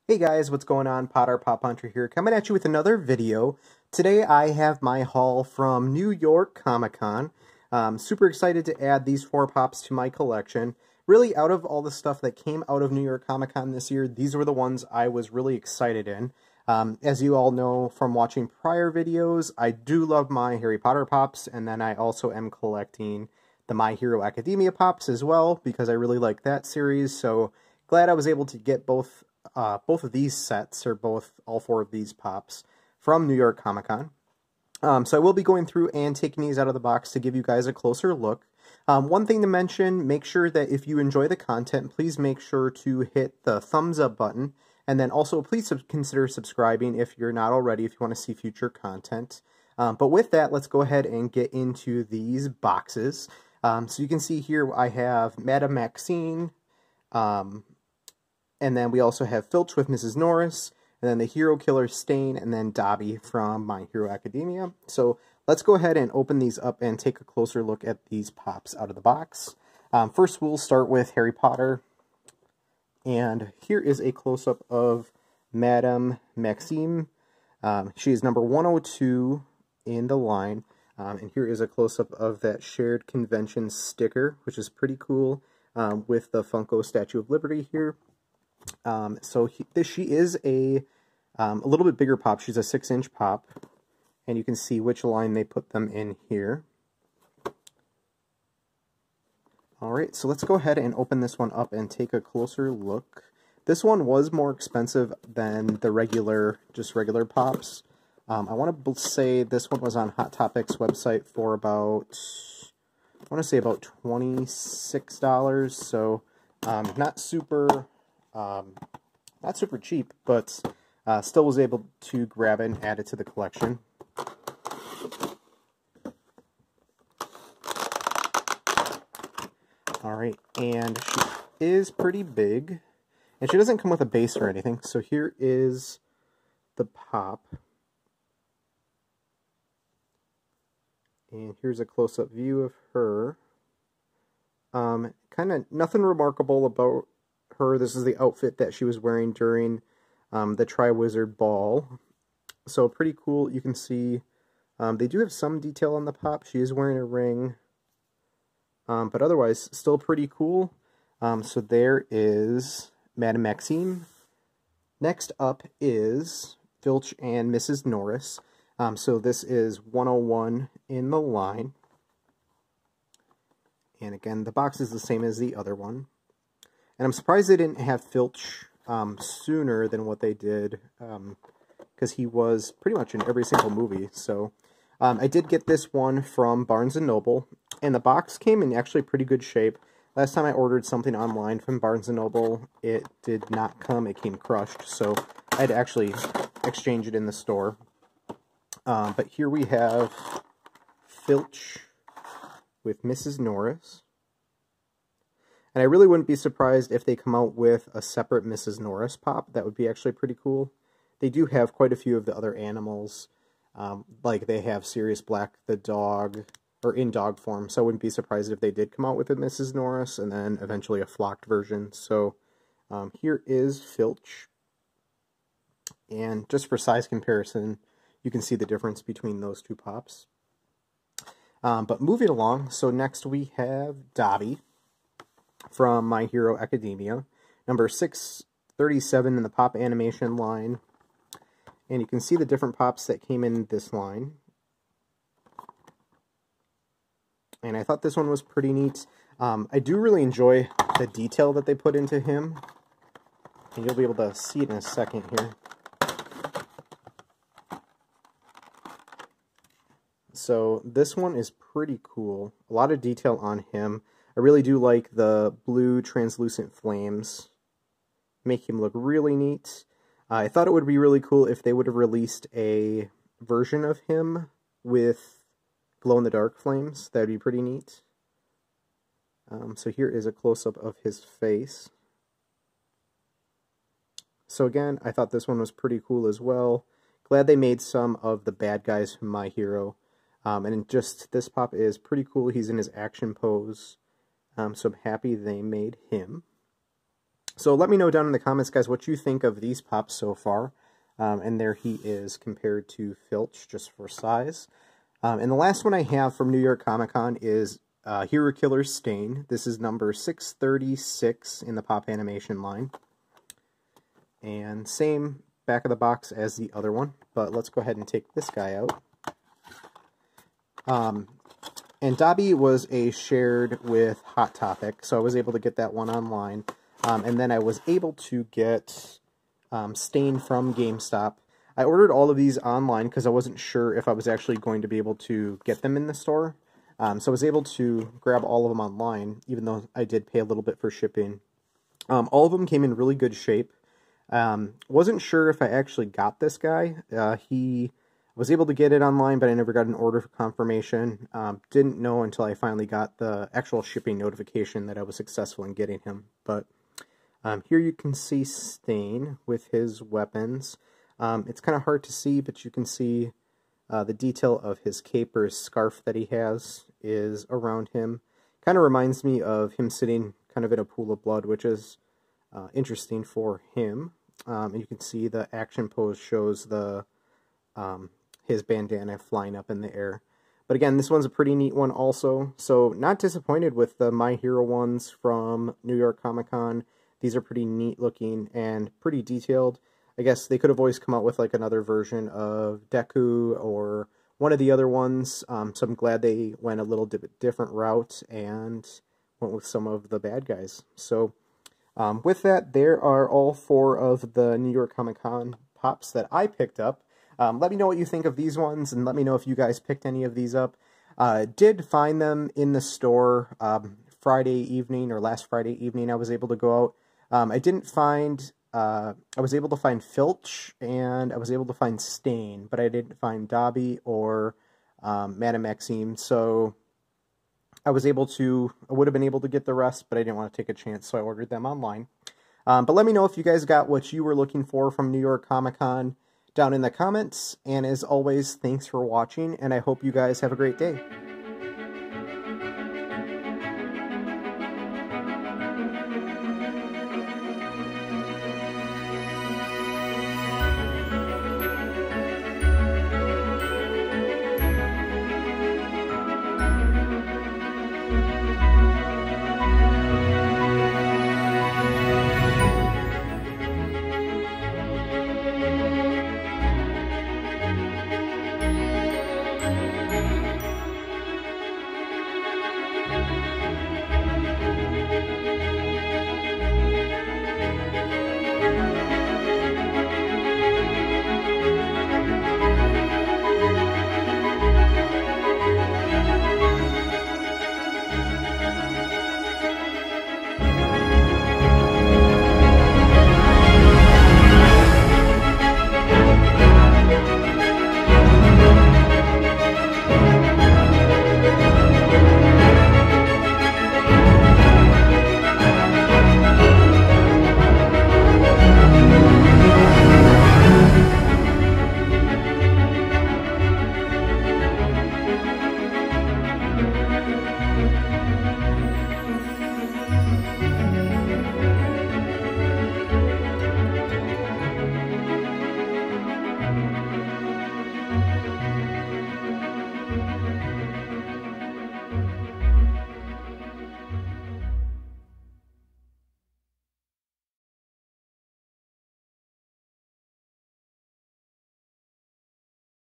Hey guys, what's going on? Potter Pop Hunter here, coming at you with another video. Today I have my haul from New York Comic Con. Super excited to add these 4 pops to my collection. Really, out of all the stuff that came out of New York Comic Con this year, these were the ones I was really excited in. As you all know from watching prior videos, I do love my Harry Potter pops, and then I also am collecting the My Hero Academia pops as well, because I really like that series, so glad I was able to get both of these sets, or all 4 of these pops, from New York Comic Con. So I will be going through and taking these out of the box to give you guys a closer look. One thing to mention, make sure that if you enjoy the content, please make sure to hit the thumbs up button, and then also please consider subscribing if you're not already, if you want to see future content. But with that, let's go ahead and get into these boxes. So you can see here I have Madame Maxine, and then we also have Filch with Mrs. Norris, and then the Hero Killer Stain, and then Dobby from My Hero Academia. So let's go ahead and open these up and take a closer look at these pops out of the box. First, we'll start with Harry Potter. And here is a close-up of Madame Maxime. She is number 102 in the line. And here is a close-up of that Shared Convention sticker, which is pretty cool, with the Funko Statue of Liberty here. She is a little bit bigger pop. She's a 6-inch pop, and you can see which line they put them in here. Alright, so let's go ahead and open this one up and take a closer look. This one was more expensive than the regular pops. I want to say this one was on Hot Topic's website for about, I want to say about $26, so not super cheap, but still was able to grab it and add it to the collection. Alright, and she is pretty big, and she doesn't come with a base or anything, so here is the pop. And here's a close-up view of her. Kind of nothing remarkable about her. This is the outfit that she was wearing during the Triwizard Ball. So pretty cool. You can see they do have some detail on the pop. She is wearing a ring. But otherwise, still pretty cool. So there is Madame Maxime. Next up is Filch and Mrs. Norris. So this is 101 in the line. And again, the box is the same as the other one. And I'm surprised they didn't have Filch sooner than what they did, because he was pretty much in every single movie. So I did get this one from Barnes & Noble, and the box came in actually pretty good shape. Last time I ordered something online from Barnes & Noble, it did not come. It came crushed, so I had to actually exchange it in the store. But here we have Filch with Mrs. Norris. And I really wouldn't be surprised if they come out with a separate Mrs. Norris pop. That would be actually pretty cool. They do have quite a few of the other animals. Like they have Sirius Black the dog, or in dog form. So I wouldn't be surprised if they did come out with a Mrs. Norris and then eventually a flocked version. So here is Filch. And just for size comparison, you can see the difference between those 2 pops. But moving along, so next we have Dobby from My Hero Academia, number 637 in the pop animation line. And you can see the different pops that came in this line. And I thought this one was pretty neat. I do really enjoy the detail that they put into him. And you'll be able to see it in a second here. So this one is pretty cool. A lot of detail on him. I really do like the blue translucent flames. Make him look really neat. I thought it would be really cool if they would have released a version of him with glow-in-the-dark flames. That would be pretty neat. So here is a close-up of his face. So again, I thought this one was pretty cool as well. Glad they made some of the bad guys from My Hero. And just this pop is pretty cool. He's in his action pose. So I'm happy they made him. So let me know down in the comments, guys, what you think of these pops so far. And there he is compared to Filch, just for size. And the last one I have from New York Comic Con is Hero Killer Stain. This is number 636 in the pop animation line. And same back of the box as the other one, but let's go ahead and take this guy out. And Dobby was a shared with Hot Topic, so I was able to get that one online. And then I was able to get Stain from GameStop. I ordered all of these online because I wasn't sure if I was actually going to be able to get them in the store. So I was able to grab all of them online, even though I did pay a little bit for shipping. All of them came in really good shape. Wasn't sure if I actually got this guy. He was able to get it online, but I never got an order confirmation. Didn't know until I finally got the actual shipping notification that I was successful in getting him. But here you can see Stain with his weapons. It's kind of hard to see, but you can see the detail of his cape or his scarf that he has is around him. Kind of reminds me of him sitting kind of in a pool of blood, which is interesting for him. And you can see the action pose shows the his bandana flying up in the air. But again, this one's a pretty neat one also. So not disappointed with the My Hero ones from New York Comic Con. These are pretty neat looking and pretty detailed. I guess they could have always come out with like another version of Deku or one of the other ones. So I'm glad they went a little different route and went with some of the bad guys. So with that, there are all 4 of the New York Comic Con pops that I picked up. Let me know what you think of these ones, and let me know if you guys picked any of these up. Did find them in the store Friday evening, or last Friday evening I was able to go out. I didn't find... I was able to find Filch, and I was able to find Stain, but I didn't find Dobby or Madame Maxime, so I would have been able to get the rest, but I didn't want to take a chance, so I ordered them online. But let me know if you guys got what you were looking for from New York Comic Con down in the comments, and as always, thanks for watching, and I hope you guys have a great day.